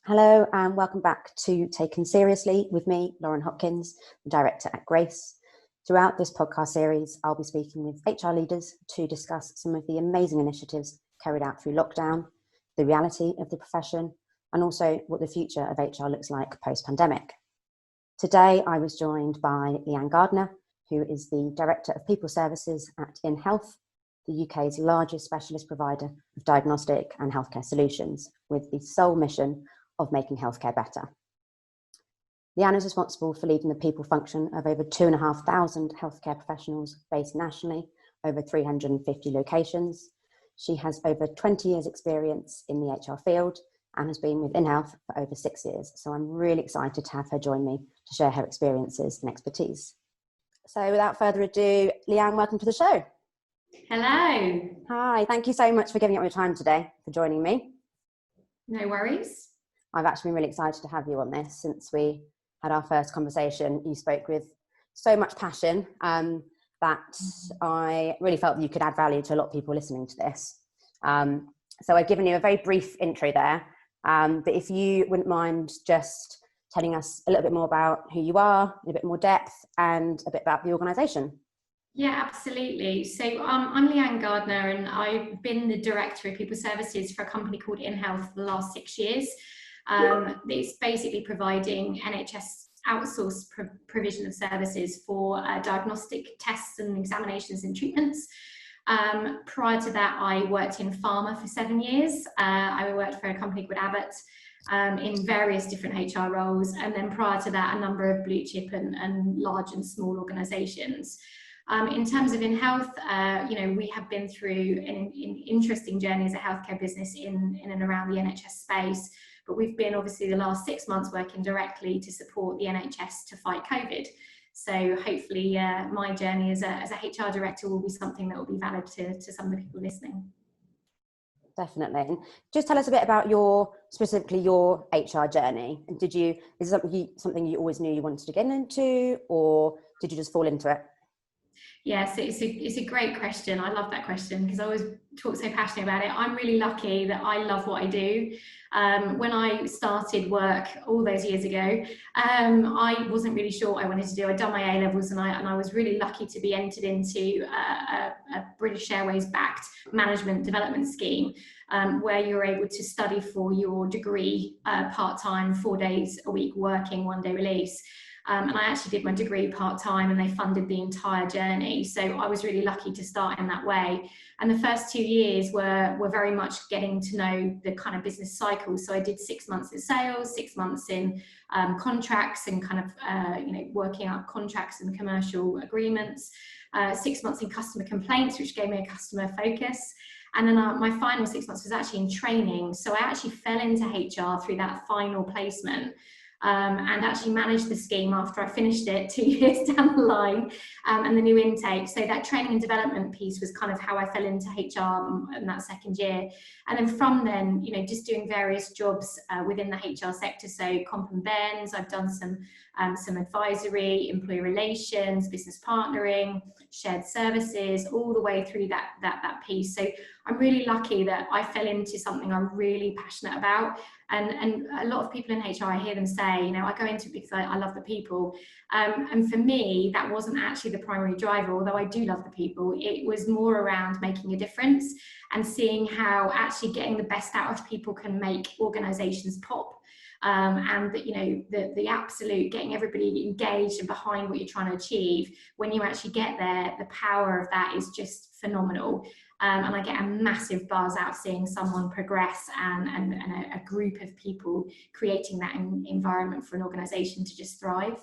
Hello and welcome back to Taken Seriously with me, Lauren Hopkins, the director at Grace. Throughout this podcast series, I'll be speaking with HR leaders to discuss some of the amazing initiatives carried out through lockdown, the reality of the profession, and also what the future of HR looks like post-pandemic. Today, I was joined by Leanne Gardiner, who is the Director of People Services at InHealth, the UK's largest specialist provider of diagnostic and healthcare solutions, with the sole mission of making healthcare better. Leanne is responsible for leading the people function of over 2,500 healthcare professionals based nationally, over 350 locations. She has over 20 years experience in the HR field and has been with InHealth for over 6 years. So I'm really excited to have her join me to share her experiences and expertise. So without further ado, Leanne, welcome to the show. Hello. Hi, thank you so much for giving up your time today, for joining me. No worries. I've actually been really excited to have you on this. Since we had our first conversation, you spoke with so much passion that I really felt that you could add value to a lot of people listening to this. So I've given you a very brief intro there, but if you wouldn't mind just telling us a little bit more about who you are, in a bit more depth, and a bit about the organisation. Yeah, absolutely. So I'm Leanne Gardiner, and I've been the Director of People Services for a company called InHealth for the last 6 years. It's basically providing NHS outsourced provision of services for diagnostic tests and examinations and treatments. Prior to that, I worked in pharma for 7 years. I worked for a company called Abbott in various different HR roles. And then prior to that, a number of blue chip and large and small organisations. In terms of InHealth, we have been through an interesting journey as a healthcare business in and around the NHS space. But we've been obviously the last 6 months working directly to support the NHS to fight COVID. So hopefully my journey as a HR director will be something that will be valid to some of the people listening. Definitely. And just tell us a bit about specifically your HR journey. And is it something you always knew you wanted to get into, or did you just fall into it? Yes, it's a great question. I love that question because I always talk so passionately about it. I'm really lucky that I love what I do. When I started work all those years ago, I wasn't really sure what I wanted to do. I'd done my A-levels and I was really lucky to be entered into a British Airways backed management development scheme where you're able to study for your degree part-time, 4 days a week working, 1 day release. And I actually did my degree part-time and they funded the entire journey. So I was really lucky to start in that way. And the first 2 years were very much getting to know the kind of business cycle. So I did 6 months in sales, 6 months in contracts and kind of, working out contracts and commercial agreements, 6 months in customer complaints, which gave me a customer focus. And then my final 6 months was actually in training. So I actually fell into HR through that final placement. And actually managed the scheme after I finished it 2 years down the line and the new intake. So that training and development piece was kind of how I fell into HR in that second year. And then from then, just doing various jobs within the HR sector. So comp and bends, I've done some advisory, employee relations, business partnering, shared services, all the way through that piece. So I'm really lucky that I fell into something I'm really passionate about. And a lot of people in HR, I hear them say, I go into it because I love the people. And for me, that wasn't actually the primary driver, although I do love the people. It was more around making a difference and seeing how actually getting the best out of people can make organizations pop. And that, the absolute getting everybody engaged and behind what you're trying to achieve, when you actually get there, the power of that is just phenomenal. And I get a massive buzz out of seeing someone progress and a group of people creating that environment for an organisation to just thrive.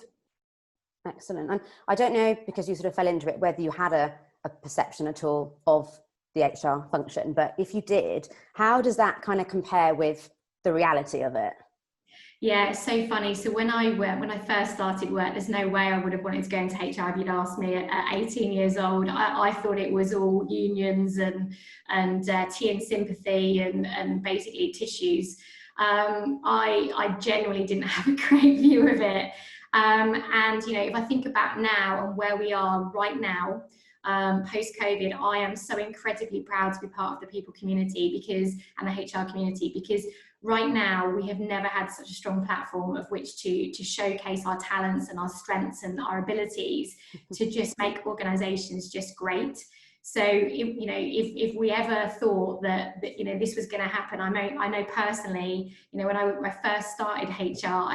Excellent. And I don't know, because you sort of fell into it, whether you had a perception at all of the HR function, but if you did, how does that kind of compare with the reality of it? Yeah, it's so funny. So when I first started work, there's no way I would have wanted to go into HR if you'd asked me at 18 years old. I thought it was all unions and tea and sympathy and basically tissues. I genuinely didn't have a great view of it. And if I think about now and where we are right now, post-COVID, I am so incredibly proud to be part of the people community and the HR community, because right now we have never had such a strong platform of which to showcase our talents and our strengths and our abilities to just make organizations just great. So if we ever thought that this was going to happen, I know personally, when I first started HR,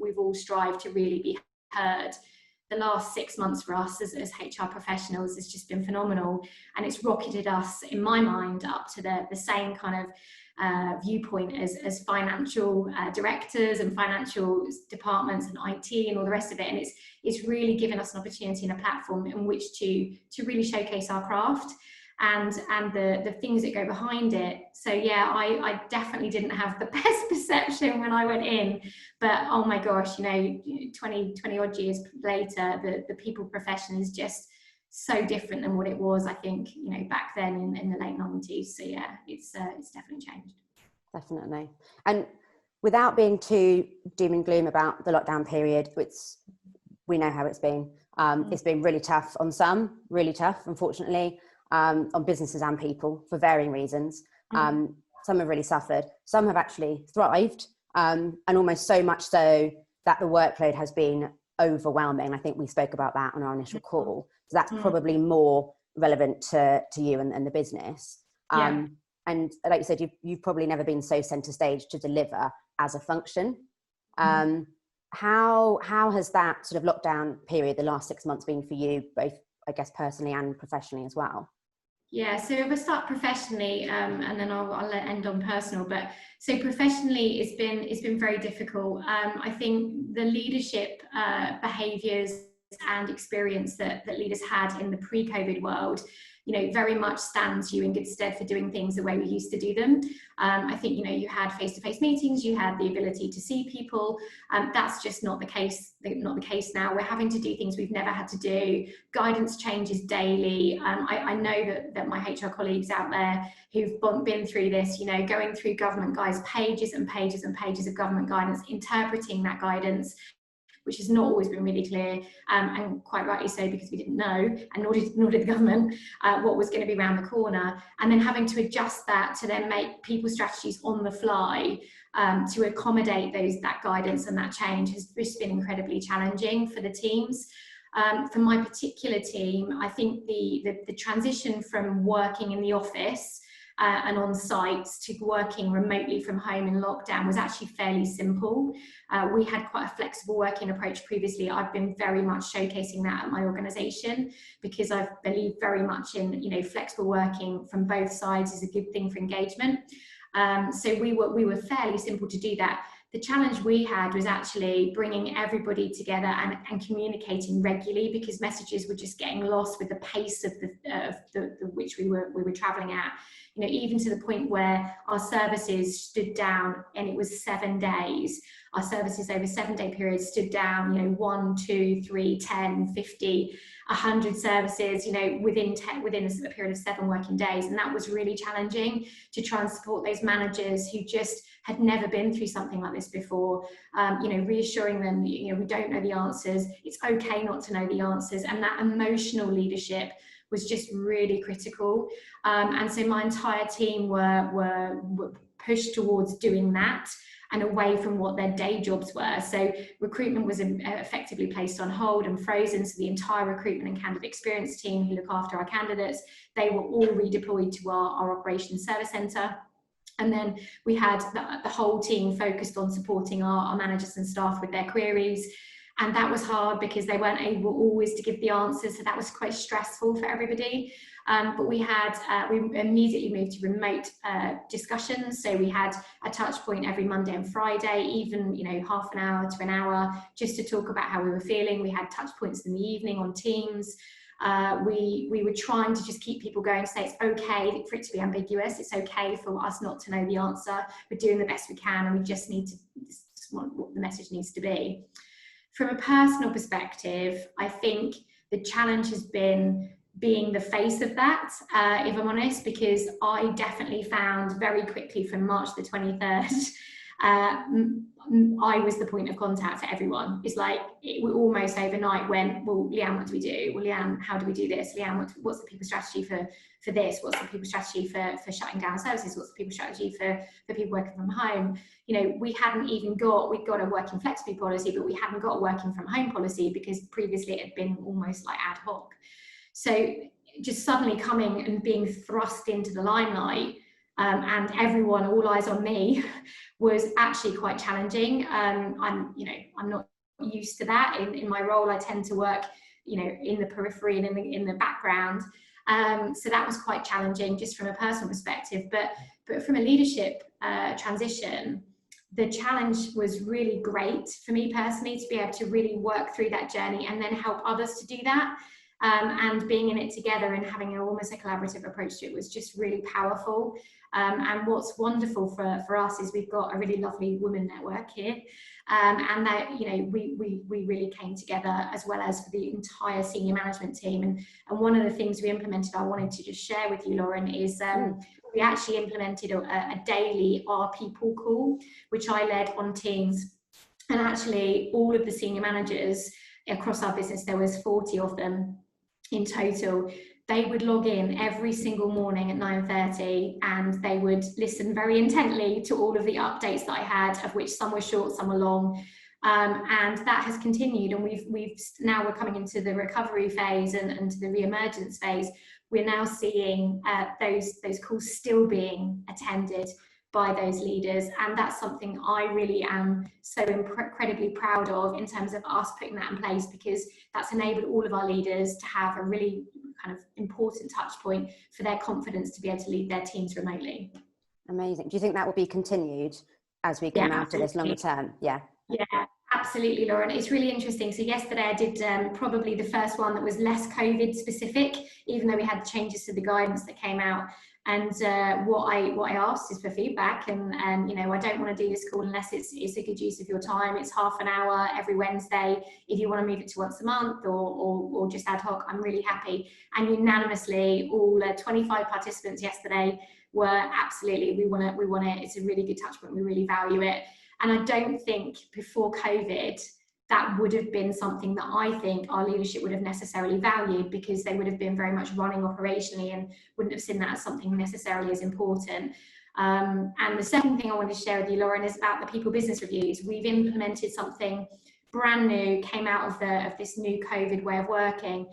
we've all strived to really be heard. The last 6 months for us as HR professionals has just been phenomenal, and it's rocketed us, in my mind, up to the same kind of viewpoint as financial directors and financial departments and IT and all the rest of it. And it's really given us an opportunity and a platform in which to really showcase our craft and the things that go behind it. So yeah, I definitely didn't have the best perception when I went in, but oh my gosh, 20 odd years later, the people profession is just so different than what it was, I think, back then in the late 90s. So yeah, it's definitely changed. Definitely. And without being too doom and gloom about the lockdown period, we know how it's been. It's been really tough on some, really tough, unfortunately, on businesses and people for varying reasons. Some have really suffered. Some have actually thrived, and almost so much so that the workload has been overwhelming. I think we spoke about that on our initial call. So that's probably more relevant to you and the business. And like you said, you've probably never been so center stage to deliver as a function. How has that sort of lockdown period, the last 6 months, been for you, both, I guess, personally and professionally as well? Yeah, so if I start professionally, and then I'll end on personal. But so professionally, it's been very difficult. I think the leadership behaviours and experience that leaders had in the pre-COVID world, very much stands you in good stead for doing things the way we used to do them. I think, you had face-to-face meetings, you had the ability to see people. That's just not the case now. We're having to do things we've never had to do. Guidance changes daily. I know that my HR colleagues out there who've been through this, going through government guides, pages and pages and pages of government guidance, interpreting that guidance, which has not always been really clear, and quite rightly so, because we didn't know, and nor did the government, what was going to be around the corner, and then having to adjust that to then make people strategies on the fly to accommodate that guidance and that change has just been incredibly challenging for the teams. For my particular team, I think the transition from working in the office and on sites to working remotely from home in lockdown was actually fairly simple. We had quite a flexible working approach previously. I've been very much showcasing that at my organisation, because I believe very much in flexible working from both sides is a good thing for engagement. So we were fairly simple to do that. The challenge we had was actually bringing everybody together and communicating regularly, because messages were just getting lost with the pace of the which we were travelling at. Even to the point where our services stood down, and it was 7 days. Our services over 7-day periods stood down, 1, 2, 3, 10, 50, 100 services, within a period of 7 working days. And that was really challenging to try and support those managers who just had never been through something like this before, reassuring them, we don't know the answers. It's okay not to know the answers. And that emotional leadership was just really critical. And so my entire team were pushed towards doing that and away from what their day jobs were. So recruitment was effectively placed on hold and frozen. So the entire recruitment and candidate experience team who look after our candidates, they were all redeployed to our operations service centre. And then we had the whole team focused on supporting our managers and staff with their queries. And that was hard because they weren't able always to give the answers. So that was quite stressful for everybody. But we immediately moved to remote discussions. So we had a touch point every Monday and Friday, even, half an hour to an hour, just to talk about how we were feeling. We had touch points in the evening on Teams. We were trying to just keep people going, to say it's okay for it to be ambiguous. It's okay for us not to know the answer. We're doing the best we can, and we just need to, this is what the message needs to be. From a personal perspective, I think the challenge has been being the face of that, if I'm honest, because I definitely found very quickly from March the 23rd I was the point of contact for everyone. It's like it almost overnight went, well, Leanne, what do we do? Well, Leanne, how do we do this? Leanne, what's the people strategy for this? What's the people strategy for shutting down services? What's the people strategy for people working from home? You know, we'd got a working flexibly policy, but we hadn't got a working from home policy because previously it had been almost like ad hoc. So just suddenly coming and being thrust into the limelight, and everyone, all eyes on me, was actually quite challenging. I'm not used to that. In my role, I tend to work, in the periphery and in the background. So that was quite challenging, just from a personal perspective. But from a leadership transition, the challenge was really great for me personally to be able to really work through that journey and then help others to do that. And being in it together and having almost a collaborative approach to it was just really powerful. And what's wonderful for us is we've got a really lovely women network here, and that we really came together, as well as for the entire senior management team. And one of the things we implemented, I wanted to just share with you, Lauren, is we actually implemented a daily Our People call, which I led on Teams, and actually all of the senior managers across our business, there was 40 of them in total. They would log in every single morning at 9:30, and they would listen very intently to all of the updates that I had, of which some were short, some were long. And that has continued, and we're coming into the recovery phase and to the re-emergence phase. We're now seeing those calls still being attended by those leaders, and that's something I really am so incredibly proud of in terms of us putting that in place, because that's enabled all of our leaders to have a really kind of important touch point for their confidence to be able to lead their teams remotely. Amazing. Do you think that will be continued as we come out of this longer term? Yeah, absolutely, Lauren. It's really interesting. So yesterday I did probably the first one that was less COVID specific, even though we had changes to the guidance that came out. And what I asked is for feedback, and I don't want to do this call unless it's a good use of your time. It's half an hour every Wednesday. If you want to move it to once a month or just ad hoc, I'm really happy. And unanimously, all 25 participants yesterday were absolutely, we want it. It's a really good touch point. We really value it. And I don't think before COVID that would have been something that I think our leadership would have necessarily valued, because they would have been very much running operationally and wouldn't have seen that as something necessarily as important. And the second thing I wanted to share with you, Lauren, is about the people business reviews. We've implemented something brand new, came out of this new COVID way of working.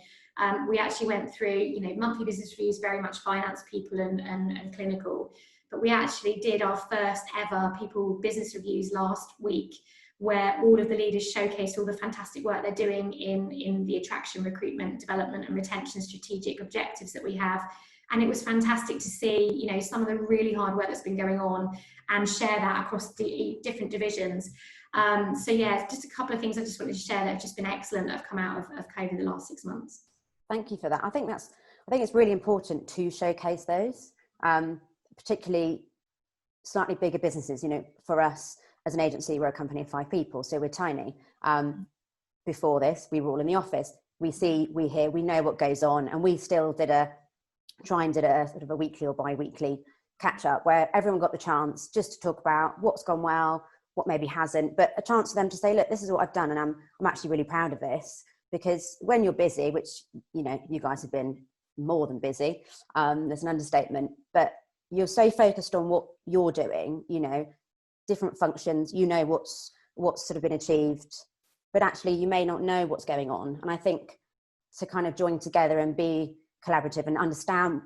We actually went through, monthly business reviews, very much finance people and clinical, but we actually did our first ever people business reviews last week, where all of the leaders showcased all the fantastic work they're doing in the attraction, recruitment, development and retention strategic objectives that we have. And it was fantastic to see, some of the really hard work that's been going on and share that across the different divisions. So yeah, just a couple of things I just wanted to share that have just been excellent that have come out of COVID the last 6 months. Thank you for that. I think it's really important to showcase those, particularly slightly bigger businesses. For us, as an agency, we're a company of 5 people, so we're tiny. Before this, we were all in the office. We see, we hear, we know what goes on, and we still did a sort of a weekly or bi-weekly catch up where everyone got the chance just to talk about what's gone well, what maybe hasn't, but a chance for them to say, look, this is what I've done, and I'm actually really proud of this. Because when you're busy, which you guys have been more than busy, there's an understatement, but you're so focused on what you're doing, different functions, what's sort of been achieved, but actually you may not know what's going on. And I think to kind of join together and be collaborative and understand,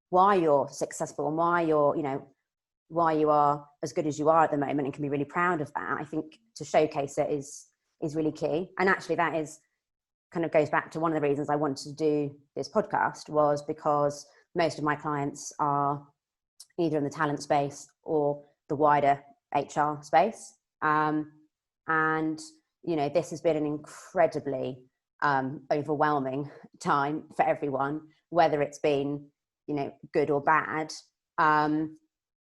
why you're successful and why you are as good as you are at the moment and can be really proud of that. I think to showcase it is really key. And actually that is kind of goes back to one of the reasons I wanted to do this podcast, was because most of my clients are either in the talent space or the wider HR space. And, this has been an incredibly overwhelming time for everyone, whether it's been, good or bad.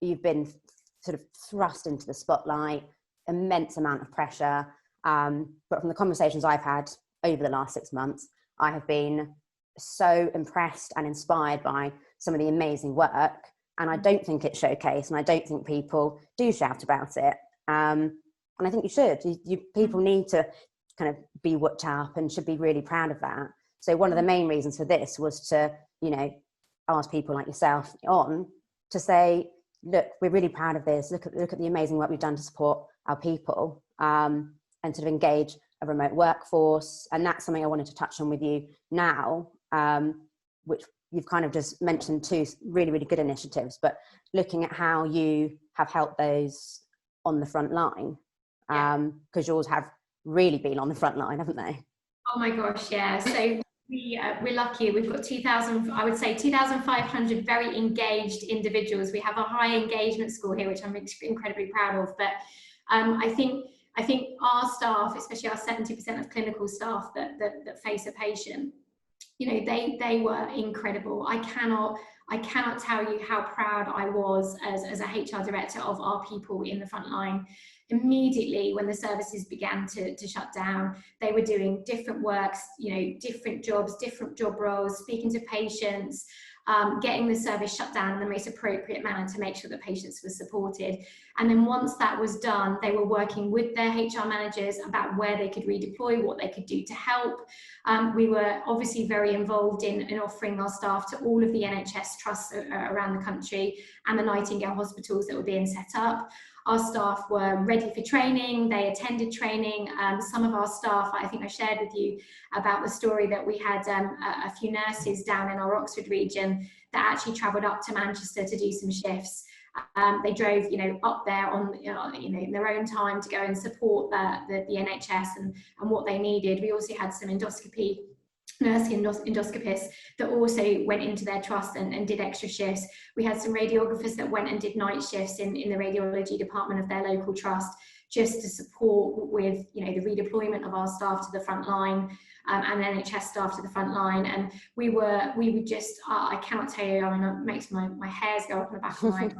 You've been sort of thrust into the spotlight, immense amount of pressure. But from the conversations I've had over the last 6 months, I have been so impressed and inspired by some of the amazing work And I don't think it's showcased, and I don't think people do shout about it. And I think you should. People need to kind of be whooped up and should be really proud of that. So one of the main reasons for this was to, ask people like yourself on to say, look, we're really proud of this. Look at the amazing work we've done to support our people, and sort of engage a remote workforce. And that's something I wanted to touch on with you now, which you've kind of just mentioned two really, really good initiatives, but looking at how you have helped those on the front line, because yours have really been on the front line, haven't they? Oh my gosh, yeah. So we're lucky. We've got 2,500 very engaged individuals. We have a high engagement score here, which I'm incredibly proud of. But I think our staff, especially our 70% of clinical staff that face a patient, they were incredible. I cannot tell you how proud I was as a HR director of our people in the front line. Immediately when the services began to shut down, they were doing different works, different jobs, different job roles, speaking to patients, getting the service shut down in the most appropriate manner to make sure that patients were supported. And then once that was done, they were working with their HR managers about where they could redeploy, what they could do to help. We were obviously very involved in offering our staff to all of the NHS trusts around the country and the Nightingale hospitals that were being set up. Our staff were ready for training, they attended training. Some of our staff, I think I shared with you about the story that we had a few nurses down in our Oxford region that actually travelled up to Manchester to do some shifts. They drove, up there on, in their own time to go and support the NHS and what they needed. We also had some nursing endoscopists that also went into their trust and did extra shifts. We had some radiographers that went and did night shifts in the radiology department of their local trust, just to support with the redeployment of our staff to the front line, and NHS staff to the front line. And we were just I cannot tell you, I mean, it makes my hairs go up on the back of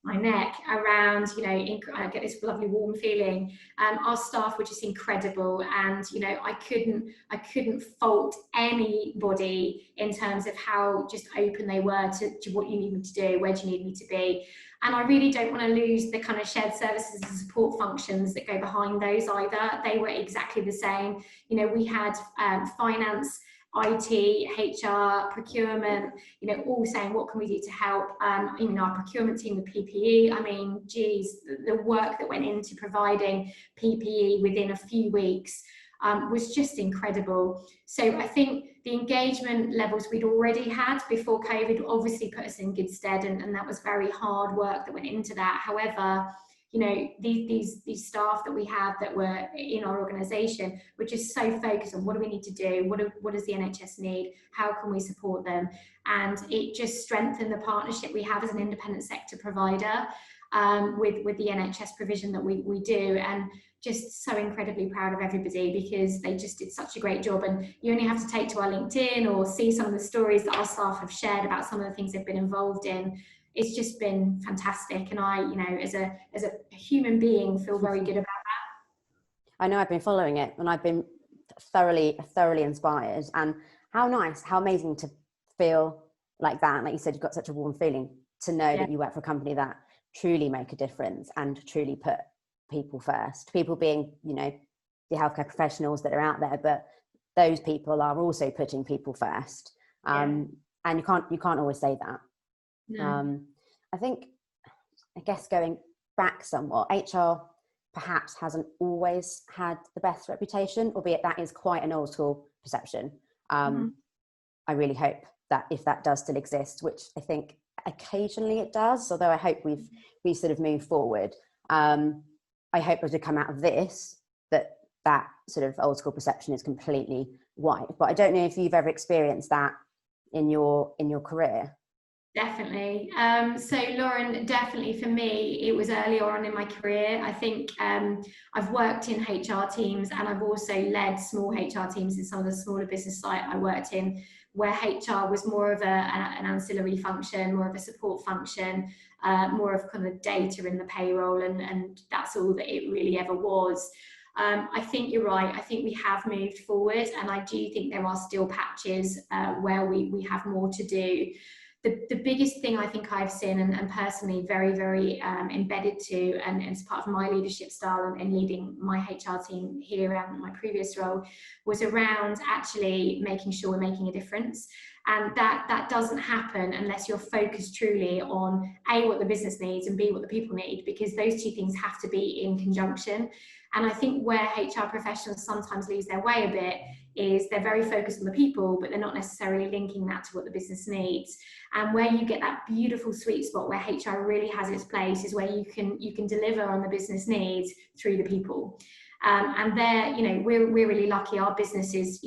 my neck around, I get this lovely warm feeling. Our staff were just incredible, and I couldn't fault anybody in terms of how just open they were to what you need me to do, where do you need me to be. And I really don't want to lose the kind of shared services and support functions that go behind those either. They were exactly the same. We had finance, IT, HR, procurement, all saying, what can we do to help? Our procurement team with PPE, I mean, geez, the work that went into providing PPE within a few weeks was just incredible. So I think the engagement levels we'd already had before COVID obviously put us in good stead, and that was very hard work that went into that. However, these staff that we have that were in our organisation were just so focused on what do we need to do, what does the NHS need, how can we support them, and it just strengthened the partnership we have as an independent sector provider with the NHS provision that we do. And just so incredibly proud of everybody, because they just did such a great job. And you only have to take to our LinkedIn or see some of the stories that our staff have shared about some of the things they've been involved in. It's just been fantastic, and I, as a human being, feel very good about that. I know, I've been following it, and I've been thoroughly inspired. And how nice, how amazing to feel like that. Like you said, you've got such a warm feeling to know that you work for a company that truly make a difference and truly put people first. People being, the healthcare professionals that are out there, but those people are also putting people first. And you can't always say that. No. I guess going back somewhat, HR perhaps hasn't always had the best reputation, albeit that is quite an old school perception. I really hope that if that does still exist, which I think occasionally it does, although I hope we've sort of moved forward. I hope as we come out of this, that sort of old school perception is completely wiped. But I don't know if you've ever experienced that in your career. Definitely. So Lauren, definitely for me, it was earlier on in my career. I think I've worked in HR teams, and I've also led small HR teams in some of the smaller business sites I worked in, where HR was more of an ancillary function, more of a support function, more of kind of data in the payroll, and that's all that it really ever was. I think you're right. I think we have moved forward, and I do think there are still patches where we have more to do. the biggest thing I think I've seen and personally very, very embedded to, and as part of my leadership style and leading my HR team here and my previous role, was around actually making sure we're making a difference. And that doesn't happen unless you're focused truly on A, what the business needs, and B, what the people need, because those two things have to be in conjunction. And I think where HR professionals sometimes lose their way a bit is they're very focused on the people, but they're not necessarily linking that to what the business needs. And where you get that beautiful sweet spot where HR really has its place is where you can deliver on the business needs through the people. And there, you know, we're really lucky. Our businesses,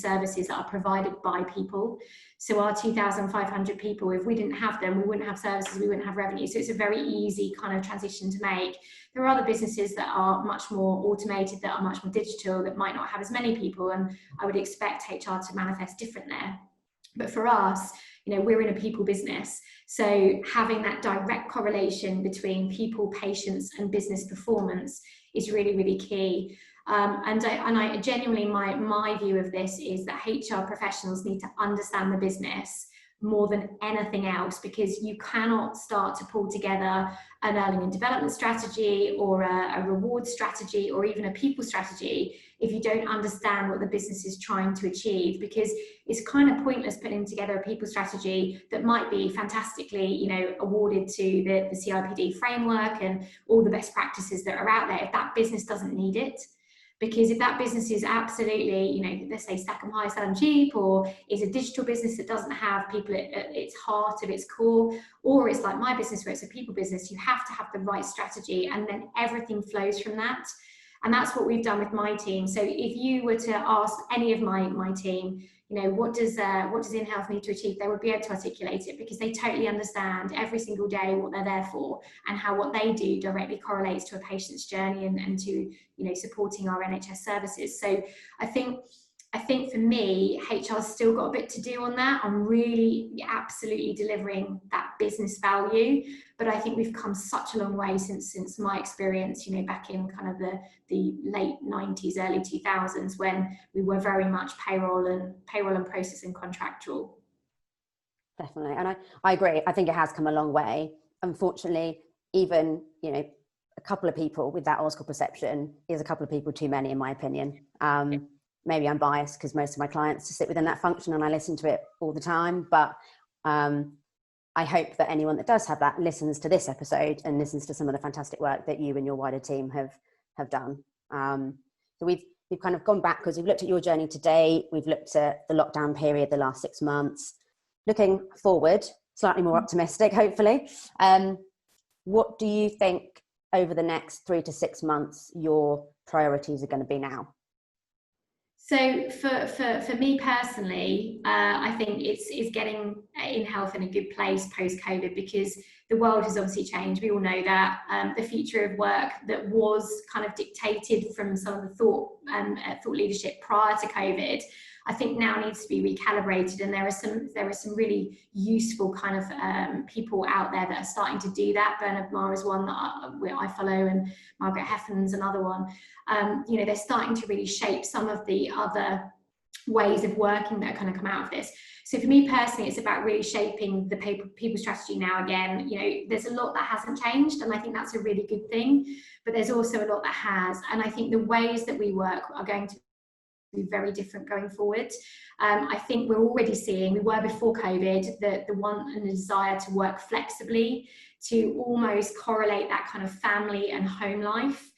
services are provided by people. So our 2,500 people, if we didn't have them, we wouldn't have services, we wouldn't have revenue. So it's a very easy kind of transition to make. There are other businesses that are much more automated, that are much more digital, that might not have as many people, and I would expect HR to manifest different there. But for us, you know, we're in a people business. So having that direct correlation between people, patients, and business performance is really, really key. And I genuinely, my view of this is that HR professionals need to understand the business more than anything else, because you cannot start to pull together an learning and development strategy or a reward strategy or even a people strategy if you don't understand what the business is trying to achieve, because it's kind of pointless putting together a people strategy that might be fantastically, you know, awarded to the CIPD framework and all the best practices that are out there if that business doesn't need it. Because if that business is absolutely, you know, let's say stack them high, sell them cheap, or is a digital business that doesn't have people at its heart of its core, or it's like my business where it's a people business, you have to have the right strategy and then everything flows from that. And that's what we've done with my team. So if you were to ask any of my team, you know, what does InHealth need to achieve, they would be able to articulate it, because they totally understand every single day what they're there for and how what they do directly correlates to a patient's journey and to, you know, supporting our NHS services. So I think for me, HR's still got a bit to do on that, on really absolutely delivering that business value. But I think we've come such a long way since my experience, you know, back in kind of the late 90s, early 2000s, when we were very much payroll and process and contractual. Definitely. And I agree. I think it has come a long way. Unfortunately, even, you know, a couple of people with that old school perception is a couple of people too many, in my opinion. Maybe I'm biased because most of my clients sit within that function and I listen to it all the time. But I hope that anyone that does have that listens to this episode and listens to some of the fantastic work that you and your wider team have done. So we've kind of gone back because we've looked at your journey today. We've looked at the lockdown period, the last 6 months. Looking forward, slightly more optimistic, hopefully. What do you think over the next 3 to 6 months your priorities are going to be now? So for me personally, I think it's getting InHealth in a good place post-COVID, because the world has obviously changed. We all know that. The future of work that was kind of dictated from some of the thought leadership prior to COVID, I think now needs to be recalibrated, and there are some really useful kind of people out there that are starting to do that. Bernard Marr is one that I follow, and Margaret Heffern's another one. You know, they're starting to really shape some of the other ways of working that are going to come out of this. So for me personally, it's about really shaping the people strategy now again. You know, there's a lot that hasn't changed, and I think that's a really good thing, but there's also a lot that has. And I think the ways that we work are going to be very different going forward. I think we're already seeing, we were before COVID, the want and the desire to work flexibly, to almost correlate that kind of family and home life.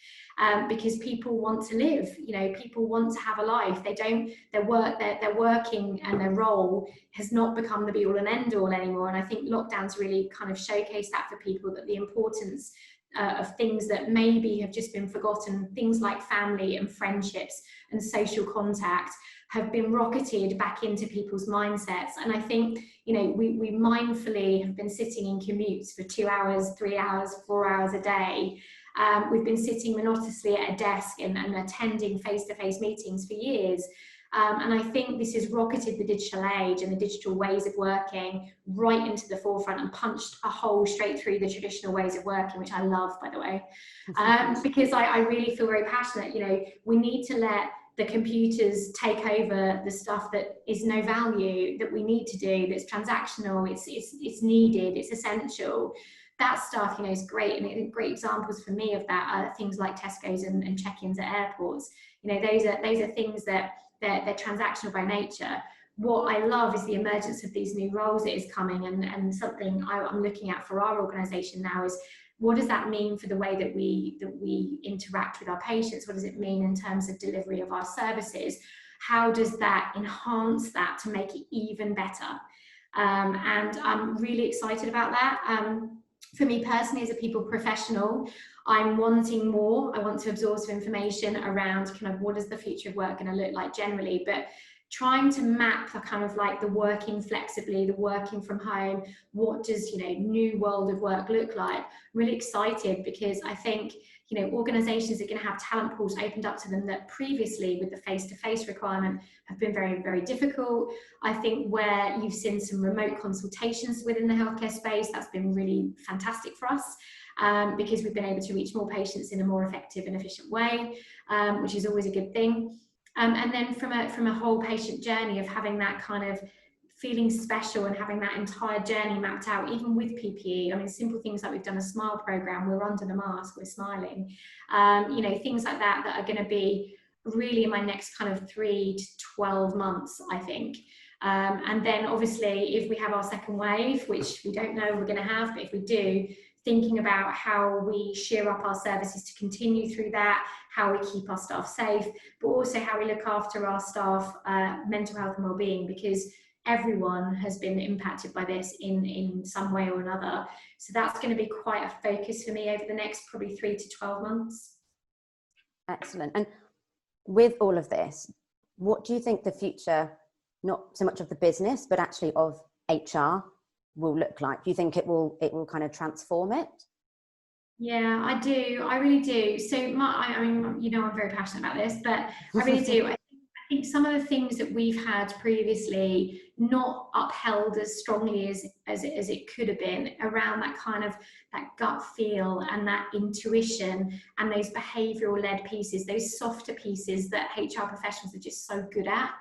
Because people want to live, you know, people want to have a life. Their working and their role has not become the be all and end all anymore. And I think lockdowns really kind of showcase that for people, that the importance of things that maybe have just been forgotten, things like family and friendships and social contact, have been rocketed back into people's mindsets. And I think, you know, we mindfully have been sitting in commutes for 2 hours, 3 hours, 4 hours a day. We've been sitting monotonously at a desk and attending face-to-face meetings for years. And I think this has rocketed the digital age and the digital ways of working right into the forefront and punched a hole straight through the traditional ways of working, which I love, by the way, because I really feel very passionate. You know, we need to let the computers take over the stuff that is no value, that we need to do, that's transactional, it's needed, it's essential. That stuff, you know, is great. And great examples for me of that are things like Tesco's and check-ins at airports. You know, those are things that they're transactional by nature. What I love is the emergence of these new roles that is coming, and something I'm looking at for our organisation now is, what does that mean for the way that we interact with our patients? What does it mean in terms of delivery of our services? How does that enhance that to make it even better? And I'm really excited about that. For me personally, as a people professional, I'm wanting more. I want to absorb some information around kind of what is the future of work going to look like generally, but trying to map the kind of like the working flexibly, the working from home, what does, you know, new world of work look like? I'm really excited because I think, you know, organizations are going to have talent pools opened up to them that previously with the face-to-face requirement have been very, very difficult. I think where you've seen some remote consultations within the healthcare space, that's been really fantastic for us. Because we've been able to reach more patients in a more effective and efficient way, which is always a good thing. And then from a whole patient journey of having that kind of feeling special and having that entire journey mapped out, even with PPE. I mean, simple things like we've done a smile program, we're under the mask, we're smiling, you know, things like that that are going to be really in my next kind of 3 to 12 months, I think. And then obviously if we have our second wave, which we don't know we're going to have, but if we do, thinking about how we sheer up our services to continue through that, how we keep our staff safe, but also how we look after our staff mental health and wellbeing, because everyone has been impacted by this in some way or another. So that's going to be quite a focus for me over the next probably 3 to 12 months. Excellent. And with all of this, what do you think the future, not so much of the business, but actually of HR will look like? Do you think it will kind of transform it? Yeah, I do. I really do. So I mean, you know, I'm very passionate about this, but I really do. I think some of the things that we've had previously not upheld as strongly as it could have been around that kind of that gut feel and that intuition and those behavioural led pieces, those softer pieces that HR professionals are just so good at.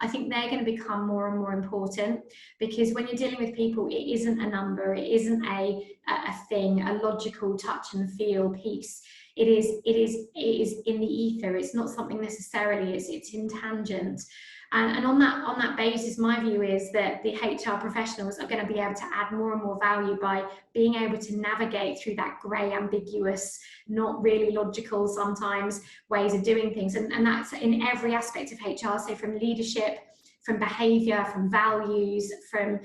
I think they're going to become more and more important, because when you're dealing with people, it isn't a number, it isn't a thing, a logical touch and feel piece. It is in the ether. It's not something necessarily. It's intangent. And on that basis, my view is that the HR professionals are going to be able to add more and more value by being able to navigate through that grey, ambiguous, not really logical sometimes ways of doing things. And that's in every aspect of HR. So from leadership, from behaviour, from values, from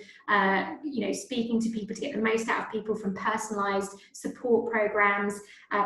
you know, speaking to people to get the most out of people, from personalised support programmes,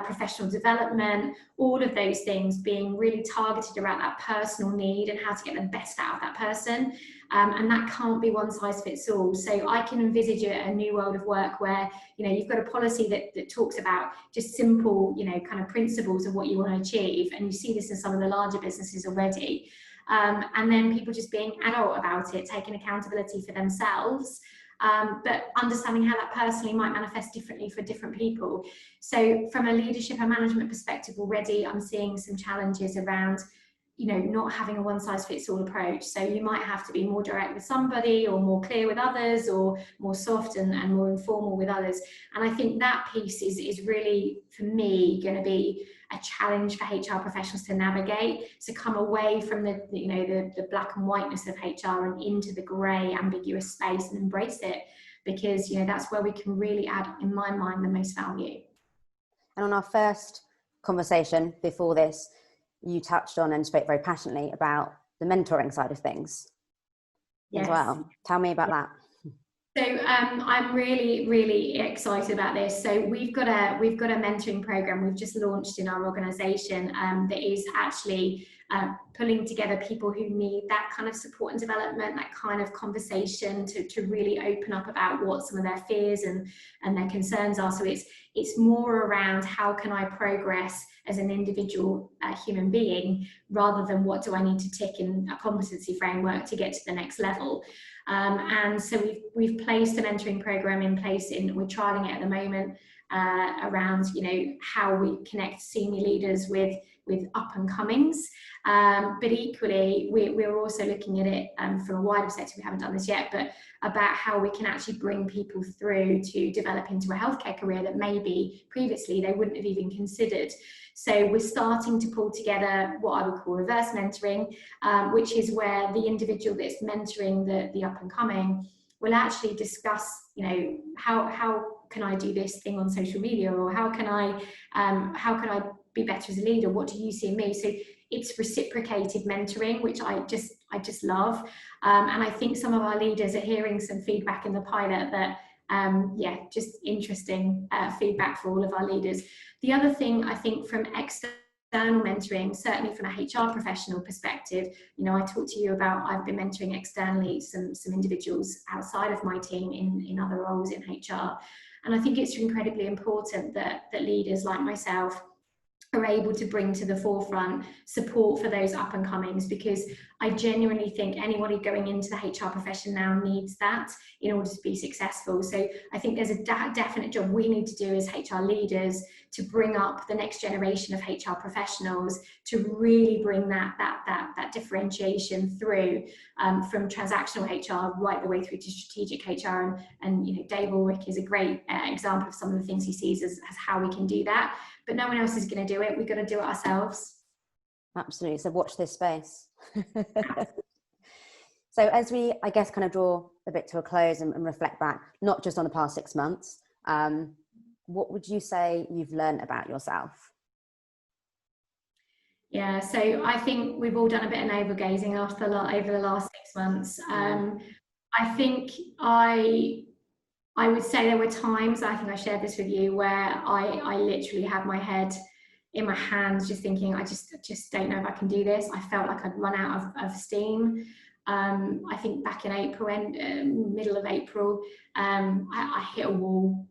professional development, all of those things being really targeted around that personal need and how to get the best out of that person. And that can't be one size fits all. So I can envisage a new world of work where, you know, you've got a policy that talks about just simple, you know, kind of principles of what you want to achieve. And you see this in some of the larger businesses already. And then people just being adult about it, taking accountability for themselves, but understanding how that personally might manifest differently for different people. So from a leadership and management perspective already, I'm seeing some challenges around, you know, not having a one-size-fits-all approach. So you might have to be more direct with somebody or more clear with others, or more soft and more informal with others. And I think that piece is really, for me, going to be a challenge for HR professionals to navigate, to come away from the you know, the black and whiteness of HR and into the grey, ambiguous space and embrace it, because, you know, that's where we can really add, in my mind, the most value. And on our first conversation before this, you touched on and spoke very passionately about the mentoring side of things as well. Tell me about that. So I'm really, really excited about this. So we've got a mentoring program we've just launched in our organisation that is actually pulling together people who need that kind of support and development, that kind of conversation to really open up about what some of their fears and their concerns are. So it's more around how can I progress as an individual human being, rather than what do I need to tick in a competency framework to get to the next level. And so we've placed a mentoring program in place, we're trialing it at the moment, around, you know, how we connect senior leaders with up and comings. But equally, we're also looking at it from a wider perspective. We haven't done this yet, but about how we can actually bring people through to develop into a healthcare career that maybe previously they wouldn't have even considered. So we're starting to pull together what I would call reverse mentoring, which is where the individual that's mentoring the up and coming will actually discuss, you know, how can I do this thing on social media, or how can I be better as a leader? What do you see in me? So it's reciprocated mentoring, which I just love. And I think some of our leaders are hearing some feedback in the pilot that, yeah, just interesting feedback for all of our leaders. The other thing I think from external mentoring, certainly from a HR professional perspective, you know, I talked to you about, I've been mentoring externally some individuals outside of my team in other roles in HR. And I think it's incredibly important that leaders like myself are able to bring to the forefront support for those up and comings, because I genuinely think anybody going into the HR profession now needs that in order to be successful. So I think there's a definite job we need to do as HR leaders to bring up the next generation of HR professionals, to really bring that differentiation through, from transactional HR right the way through to strategic HR. And you know, Dave Ulrich is a great example of some of the things he sees as how we can do that. But no one else is going to do it. We've got to do it ourselves. Absolutely. So watch this space. So as we, I guess, kind of draw a bit to a close and reflect back, not just on the past 6 months, what would you say you've learned about yourself? Yeah, so I think we've all done a bit of navel gazing over the last 6 months. I think I would say there were times, I think I shared this with you, where I literally had my head in my hands, just thinking, I just don't know if I can do this. I felt like I'd run out of steam. I think back in April, middle of April, I hit a wall.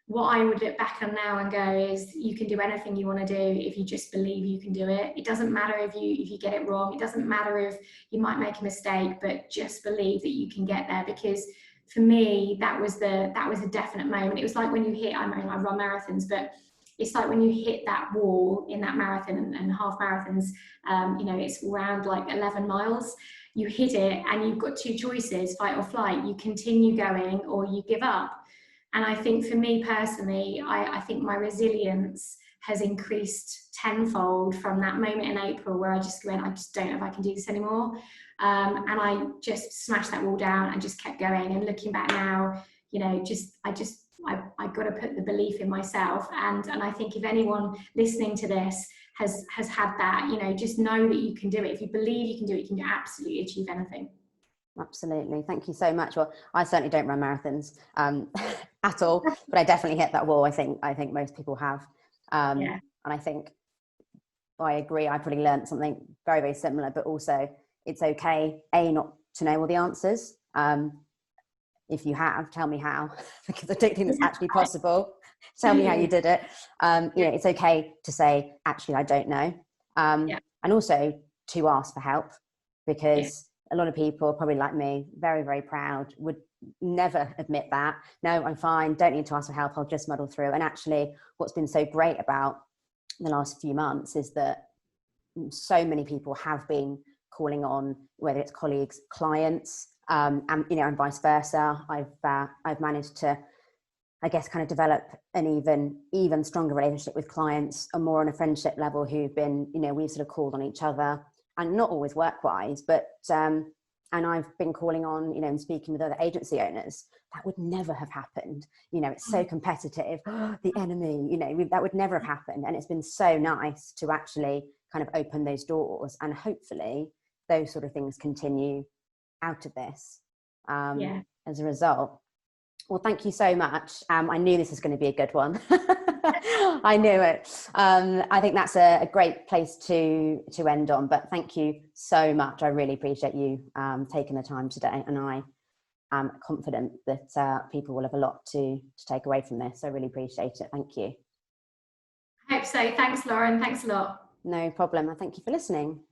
What I would look back on now and go is, you can do anything you want to do if you just believe you can do it. It doesn't matter if you get it wrong. It doesn't matter if you might make a mistake, but just believe that you can get there. Because for me, that was a definite moment. It was like when you hit, I mean, I run marathons, but it's like when you hit that wall in that marathon and half marathons, you know, it's around like 11 miles. You hit it and you've got two choices, fight or flight. You continue going or you give up. And I think for me personally, I think my resilience has increased tenfold from that moment in April where I just went, I just don't know if I can do this anymore. And I just smashed that wall down and just kept going. And looking back now, you know, I got to put the belief in myself. And I think if anyone listening to this has had that, you know, just know that you can do it. If you believe you can do it, you can absolutely achieve anything. Absolutely. Thank you so much. Well, I certainly don't run marathons at all, but I definitely hit that wall. I think most people have. Yeah. And I think I agree. I probably learned something very, very similar, but also it's okay, not to know all the answers. If you have, tell me how, because I don't think that's actually possible. Tell me how you did it. You know, it's okay to say, actually, I don't know. And also to ask for help, because a lot of people, probably like me, very, very proud, would never admit that. No, I'm fine. Don't need to ask for help. I'll just muddle through. And actually, what's been so great about the last few months is that so many people have been calling on, whether it's colleagues, clients, and you know, and vice versa. I've managed to, I guess, kind of develop an even stronger relationship with clients, and more on a friendship level, who've been, you know, we've sort of called on each other, and not always work-wise, but and I've been calling on, you know, and speaking with other agency owners. That would never have happened. You know, it's so competitive. The enemy, you know, that would never have happened. And it's been so nice to actually kind of open those doors, and hopefully those sort of things continue out of this as a result. Well, thank you so much. I knew this was going to be a good one. I knew it. I think that's a great place to end on, but thank you so much. I really appreciate you taking the time today, and I am confident that people will have a lot to take away from this. I really appreciate it. Thank you. I hope so. Thanks, Lauren. Thanks a lot. No problem. And thank you for listening.